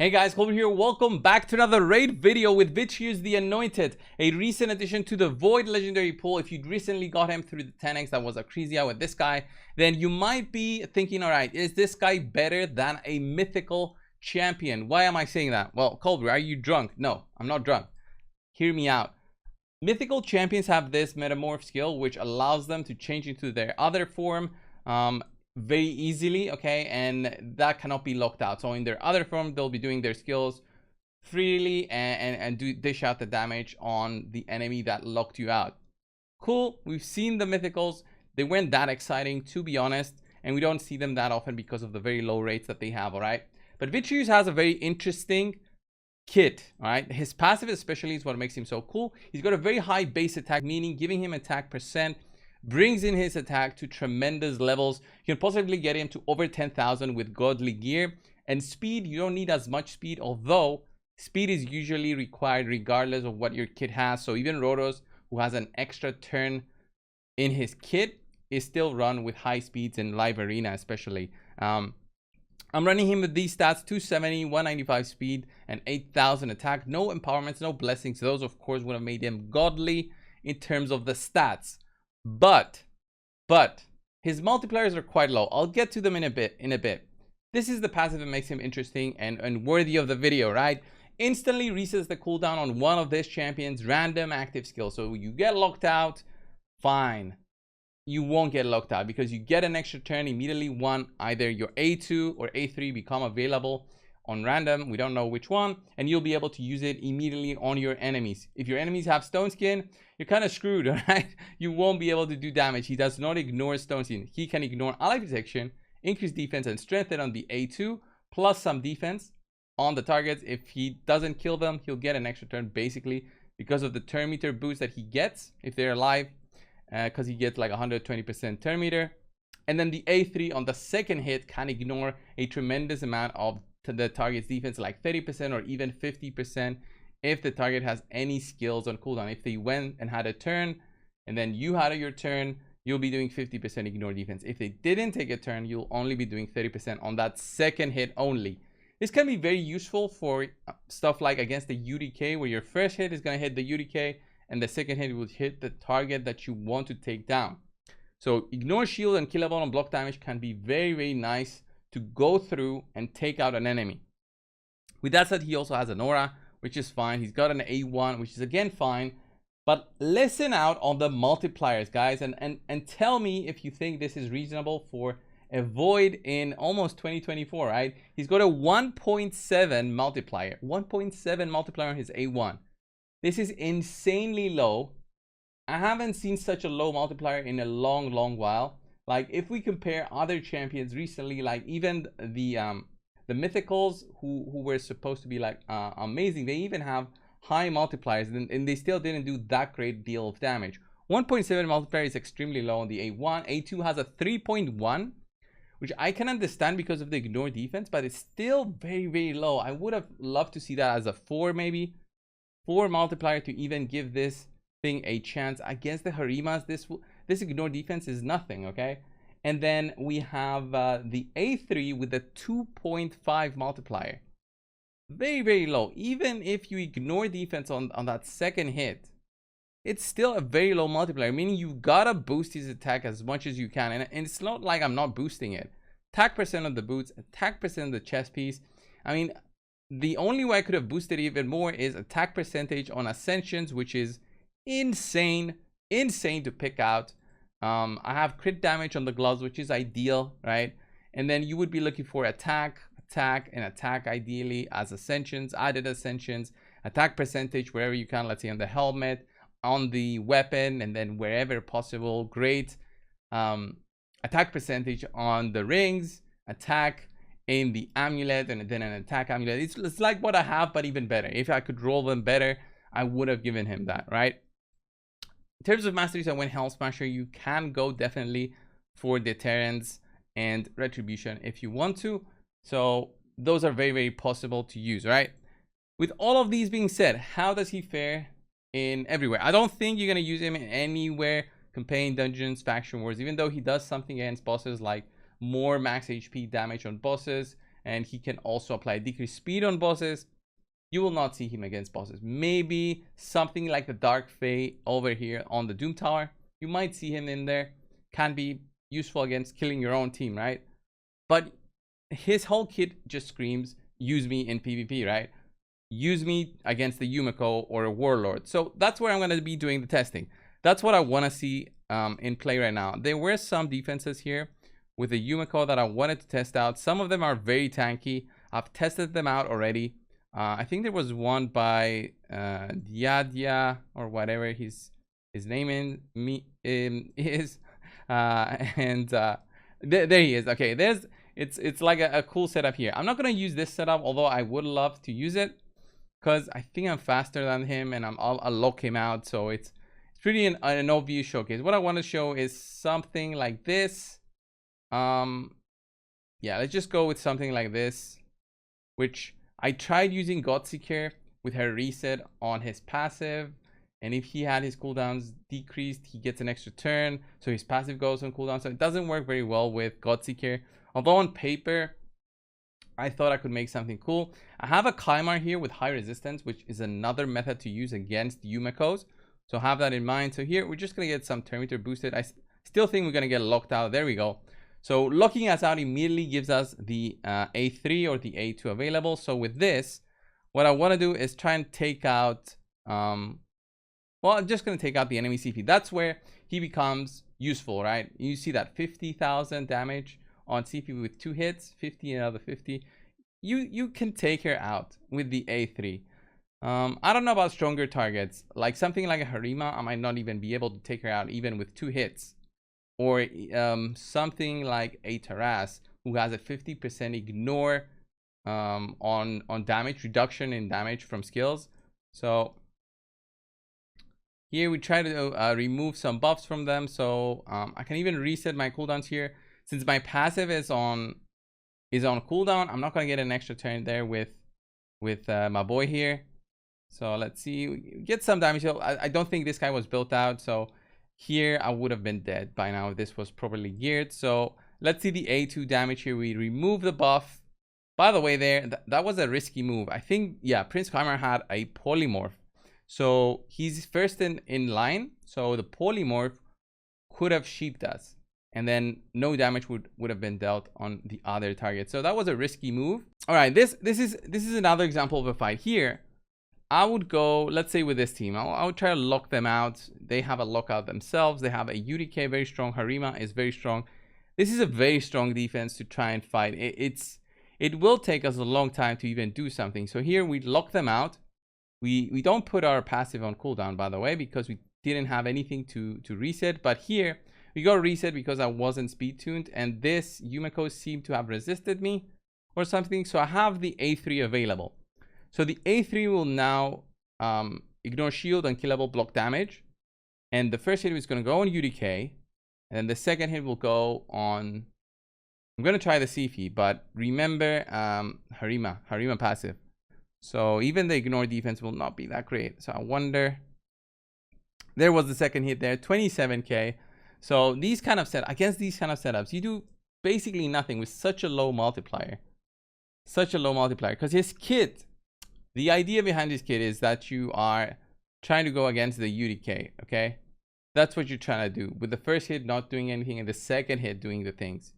Hey guys, Coldbrew here. Welcome back to another raid video with Vitrius the Anointed, a recent addition to the Void Legendary pool. If you recently got him through the 10x, that was a crazy out with this guy, then you might be thinking, all right, is this guy better than a mythical champion? Why am I saying that? Well, Coldbrew, are you drunk? No, I'm not drunk. Hear me out. Mythical champions have this metamorph skill, which allows them to change into their other form very easily, okay, and that cannot be locked out. So in their other form, they'll be doing their skills freely and dish out the damage on the enemy that locked you out. Cool. We've seen the mythicals. They weren't that exciting, to be honest, and we don't see them that often because of the very low rates that they have. All right, but Vitrius has a very interesting kit. All right, his passive especially is what makes him so cool. He's got a very high base attack, meaning giving him attack percent brings in his attack to tremendous levels. You can possibly get him to over 10,000 with godly gear. And speed, you don't need as much speed, although speed is usually required regardless of what your kit has. So even Rotos, who has an extra turn in his kit, is still run with high speeds in live arena especially. I'm running him with these stats: 270, 195 speed, and 8,000 attack. No empowerments, no blessings. Those, of course, would have made him godly in terms of the stats. But his multipliers are quite low. I'll get to them in a bit. This is the passive that makes him interesting and worthy of the video, right? Instantly resets the cooldown on one of this champion's random active skills. So you get locked out, fine. You won't get locked out because you get an extra turn immediately. Either your A2 or A3 become available on random, we don't know which one, and you'll be able to use it immediately on your enemies. If your enemies have stone skin, you're kind of screwed, all right? You won't be able to do damage. He does not ignore stone skin. He can ignore ally protection, increase defense, and strengthen on the A2, plus some defense on the targets. If he doesn't kill them, he'll get an extra turn basically because of the turn meter boost that he gets if they're alive, because he gets like 120% turn meter. And then the A3 on the second hit can ignore a tremendous amount of the target's defense, like 30% or even 50% if the target has any skills on cooldown. If they went and had a turn and then you had your turn, you'll be doing 50% ignore defense. If they didn't take a turn, you'll only be doing 30% on that second hit only. This can be very useful for stuff like against the UDK, where your first hit is going to hit the UDK and the second hit will hit the target that you want to take down. So ignore shield and killable on block damage can be very nice to go through and take out an enemy. With that said, he also has an aura, which is fine. He's got an A1, which is again fine. But listen out on the multipliers, guys, and tell me if you think this is reasonable for a Void in almost 2024, right? He's got a 1.7 multiplier. 1.7 multiplier on his A1. This is insanely low. I haven't seen such a low multiplier in a long while. Like if we compare other champions recently, like even the mythicals who were supposed to be like amazing, they even have high multipliers and they still didn't do that great deal of damage. 1.7 multiplier is extremely low on the A1. A2 has a 3.1, which I can understand because of the ignore defense, but it's still very low. I would have loved to see that as a 4, maybe 4 multiplier to even give this thing a chance against the Harimas. This ignore defense is nothing, okay? And then we have the A3 with a 2.5 multiplier. Very low. Even if you ignore defense on that second hit, it's still a very low multiplier, meaning you gotta boost his attack as much as you can. And it's not like I'm not boosting it. Attack percent of the boots, attack percent of the chest piece. I mean, the only way I could have boosted even more is attack percentage on ascensions, which is insane to pick out. I have crit damage on the gloves, which is ideal, right? And then you would be looking for attack ideally as ascensions, added ascensions, attack percentage wherever you can, let's say on the helmet, on the weapon, and then wherever possible. Great attack percentage on the rings, attack in the amulet, and then an attack amulet. It's like what I have, but even better. If I could roll them better, I would have given him that, right? In terms of masteries, I went Helm Smasher. You can go definitely for Deterrence and Retribution if you want to. So those are very possible to use, right? With all of these being said, how does he fare in everywhere? I don't think you're going to use him in anywhere campaign, dungeons, faction wars, even though he does something against bosses like more max HP damage on bosses and he can also apply decreased speed on bosses. You will not see him against bosses. Maybe something like the Dark Fae over here on the Doom Tower. You might see him in there. Can be useful against killing your own team, right? But his whole kit just screams, use me in PvP, right? Use me against the Yumiko or a Warlord. So that's where I'm going to be doing the testing. That's what I want to see in play right now. There were some defenses here with the Yumiko that I wanted to test out. Some of them are very tanky. I've tested them out already. I think there was one by Diadia or whatever his name is. There he is. Okay, it's like a cool setup here. I'm not gonna use this setup, although I would love to use it because I think I'm faster than him and I'll lock him out. So it's pretty an overview showcase. What I want to show is something like this. Yeah, let's just go with something like this, which I tried using Godseeker with her reset on his passive, and if he had his cooldowns decreased, he gets an extra turn, so his passive goes on cooldown. So it doesn't work very well with Godseeker, although on paper I thought I could make something cool. I have a Kaimar here with high resistance, which is another method to use against Yumikos, so have that in mind. So here we're just gonna get some turn meter boosted. I still think we're gonna get locked out. There we go. So locking us out immediately gives us the A3 or the A2 available. So with this, what I want to do is try and take out, well, I'm just going to take out the enemy CP. That's where he becomes useful, right? You see that 50,000 damage on CP with 2 hits, 50 and another 50. You can take her out with the A3. I don't know about stronger targets. Like something like a Harima, I might not even be able to take her out even with 2 hits. Or something like a Taras who has a 50% ignore on damage, reduction in damage from skills. So here we try to remove some buffs from them. So I can even reset my cooldowns here. Since my passive is on cooldown, I'm not gonna get an extra turn there with my boy here. So let's see, get some damage. I don't think this guy was built out, so here I would have been dead by now if this was properly geared. So let's see the A2 damage here. We remove the buff. By the way, that was a risky move. I think, yeah, Prince Kaimar had a polymorph, so he's first in line. So the polymorph could have sheeped us, and then no damage would have been dealt on the other target. So that was a risky move. All right, this is another example of a fight here. I would go, let's say with this team, I would try to lock them out. They have a lockout themselves. They have a UDK very strong. Harima is very strong. This is a very strong defense to try and fight. It will take us a long time to even do something. So here we lock them out. We don't put our passive on cooldown, by the way, because we didn't have anything to reset. But here we go reset because I wasn't speed tuned, and this Yumiko seemed to have resisted me or something. So I have the A3 available. So the A3 will now ignore shield, unkillable, block damage. And the first hit is going to go on UDK. And then the second hit will go on... I'm going to try the CP, but remember Harima passive. So even the ignore defense will not be that great. So I wonder... There was the second hit there, 27k. So these kind of against these kind of setups, you do basically nothing with such a low multiplier. Such a low multiplier. Because his kit... The idea behind this kit is that you are trying to go against the UDK, okay? That's what you're trying to do. With the first hit not doing anything and the second hit doing the things.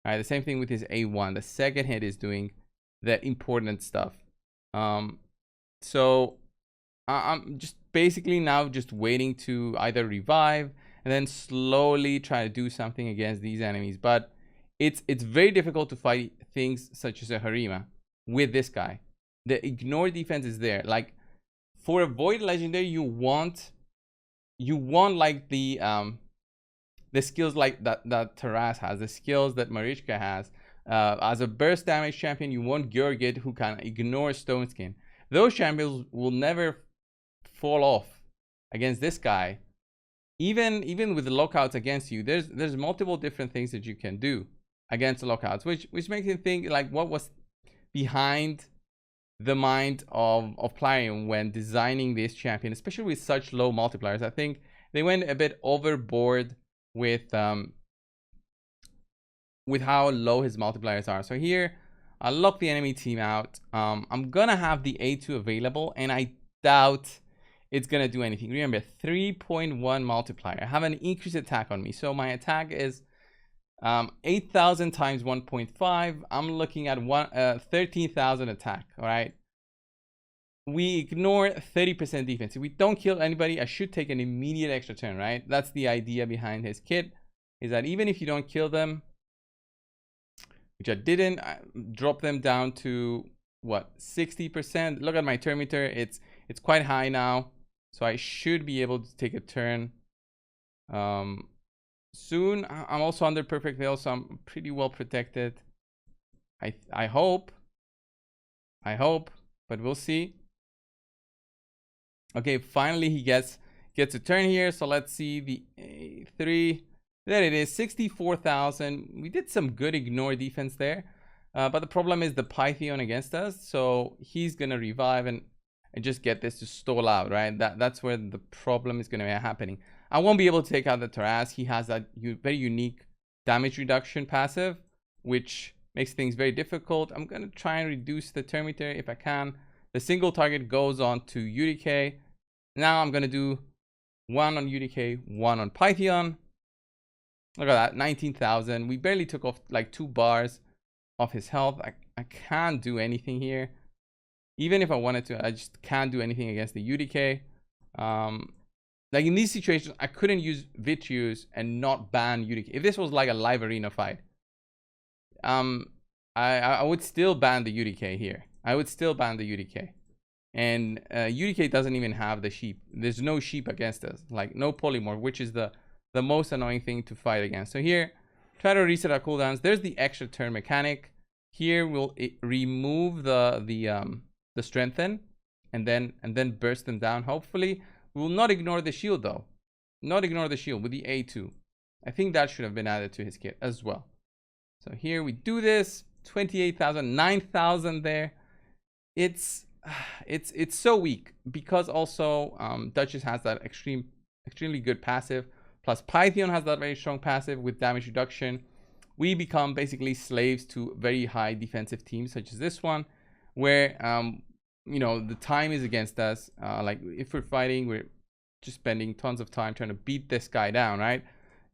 All right, the same thing with his A1. The second hit is doing the important stuff. So I'm just basically now just waiting to either revive and then slowly try to do something against these enemies. But it's very difficult to fight things such as a Harima with this guy. The ignore defense is there. Like for a void legendary, you want like the skills like that Taras has, the skills that Marichka has. As a burst damage champion, you want Gurgit, who can ignore Stone Skin. Those champions will never fall off against this guy. Even with the lockouts against you, there's multiple different things that you can do against the lockouts, which makes you think like what was behind the mind of Plarium when designing this champion, especially with such low multipliers. I think they went a bit overboard with how low his multipliers are. So here I'll lock the enemy team out. I'm gonna have the A2 available, and I doubt it's gonna do anything. Remember, 3.1 multiplier. I have an increased attack on me, so my attack is 8,000 times 1.5. I'm looking at 13,000 attack. All right. We ignore 30% defense. If we don't kill anybody, I should take an immediate extra turn, right? That's the idea behind his kit, is that even if you don't kill them, which I didn't, I drop them down to what, 60%. Look at my turn meter. It's quite high now, so I should be able to take a turn soon. I'm also under perfect veil, so I'm pretty well protected. I hope, but we'll see. Okay, finally he gets a turn here. So let's see the A3. There it is, 64,000. We did some good ignore defense there. But the problem is the Python against us. So he's going to revive and just get this to stall out, right? That's where the problem is going to be happening. I won't be able to take out the Taras. He has that very unique damage reduction passive, which makes things very difficult. I'm going to try and reduce the turn meter if I can. The single target goes on to UDK. Now I'm going to do 1 on UDK, 1 on Python. Look at that, 19,000. We barely took off like 2 bars of his health. I can't do anything here. Even if I wanted to, I just can't do anything against the UDK. Like in these situations, I couldn't use Vitrius and not ban UDK. If this was like a live arena fight, I would still ban the UDK here. I would still ban the UDK. And UDK doesn't even have the sheep. There's no sheep against us, like no polymorph, which is the most annoying thing to fight against. So here, try to reset our cooldowns. There's the extra turn mechanic. Here we'll remove the strengthen and then burst them down. Hopefully, we will not ignore the shield though. Not ignore the shield with the A2. I think that should have been added to his kit as well. So here we do this. 28,000, 9,000 there. It's so weak because also Duchess has that extremely good passive, plus Python has that very strong passive with damage reduction. We become basically slaves to very high defensive teams such as this one, where you know, the time is against us. Like if we're fighting, we're just spending tons of time trying to beat this guy down, right?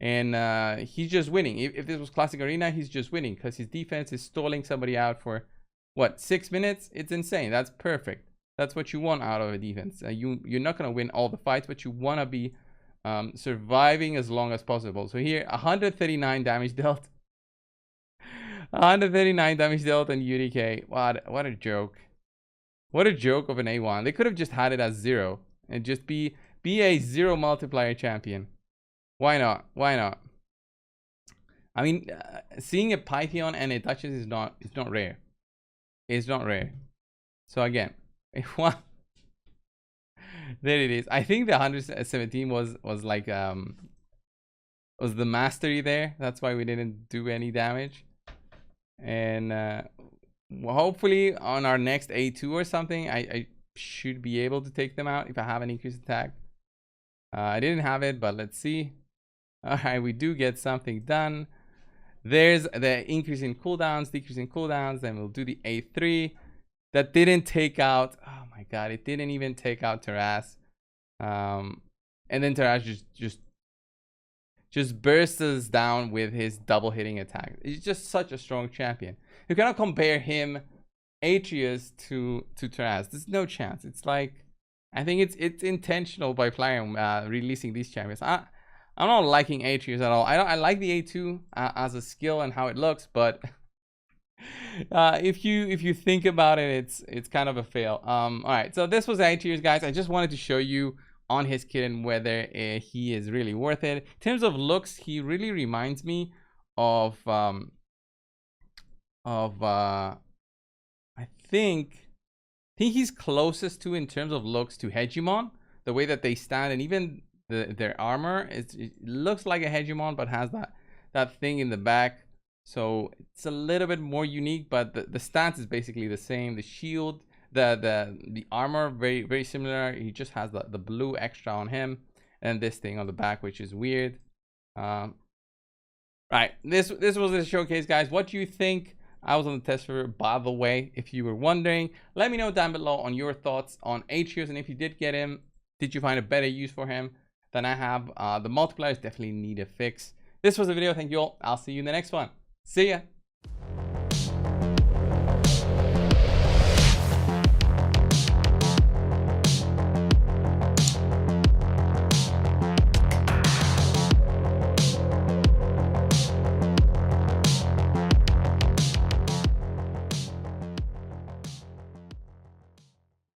And he's just winning. If this was classic arena, he's just winning because his defense is stalling somebody out for what, 6 minutes? It's insane. That's perfect. That's what you want out of a defense. You're not going to win all the fights, but you want to be surviving as long as possible. So here, 139 damage dealt. 139 damage dealt on UDK. What a joke. What a joke of an A1. They could have just had it as 0 and just be a 0 multiplier champion. Why not? Why not? I mean, seeing a Python and a Duchess is not rare. It's not rare. So again, A1. There it is. I think the 117 was like was the mastery there. That's why we didn't do any damage. And hopefully on our next A2 or something, I should be able to take them out if I have an increased attack. I didn't have it, but let's see. All right, we do get something done. There's the increase in cooldowns, decrease in cooldowns. Then we'll do the A3. That didn't take out. Oh my god, it didn't even take out Taras. And then Taras just bursts us down with his double hitting attack. He's just such a strong champion. You cannot compare him, Vitrius, to Taras. There's no chance. It's like, I think it's intentional by Plarium releasing these champions. I'm not liking Vitrius at all. I like the A2 as a skill and how it looks, but if you think about it, it's kind of a fail. All right, so this was Vitrius, guys. I just wanted to show you on his kit and whether he is really worth it. In terms of looks, he really reminds me of I think he's closest to, in terms of looks, to Hegemon. The way that they stand and even their armor, it looks like a Hegemon, but has that thing in the back. So it's a little bit more unique, but the stance is basically the same. The shield, the armor, very very similar. He just has the blue extra on him, and this thing on the back, which is weird. Right, this was the showcase, guys. What do you think? I was on the test server, by the way, if you were wondering. Let me know down below on your thoughts on Atrius, and if you did get him, did you find a better use for him than I have? The multipliers definitely need a fix. This was the video. Thank you all. I'll see you in the next one. See ya.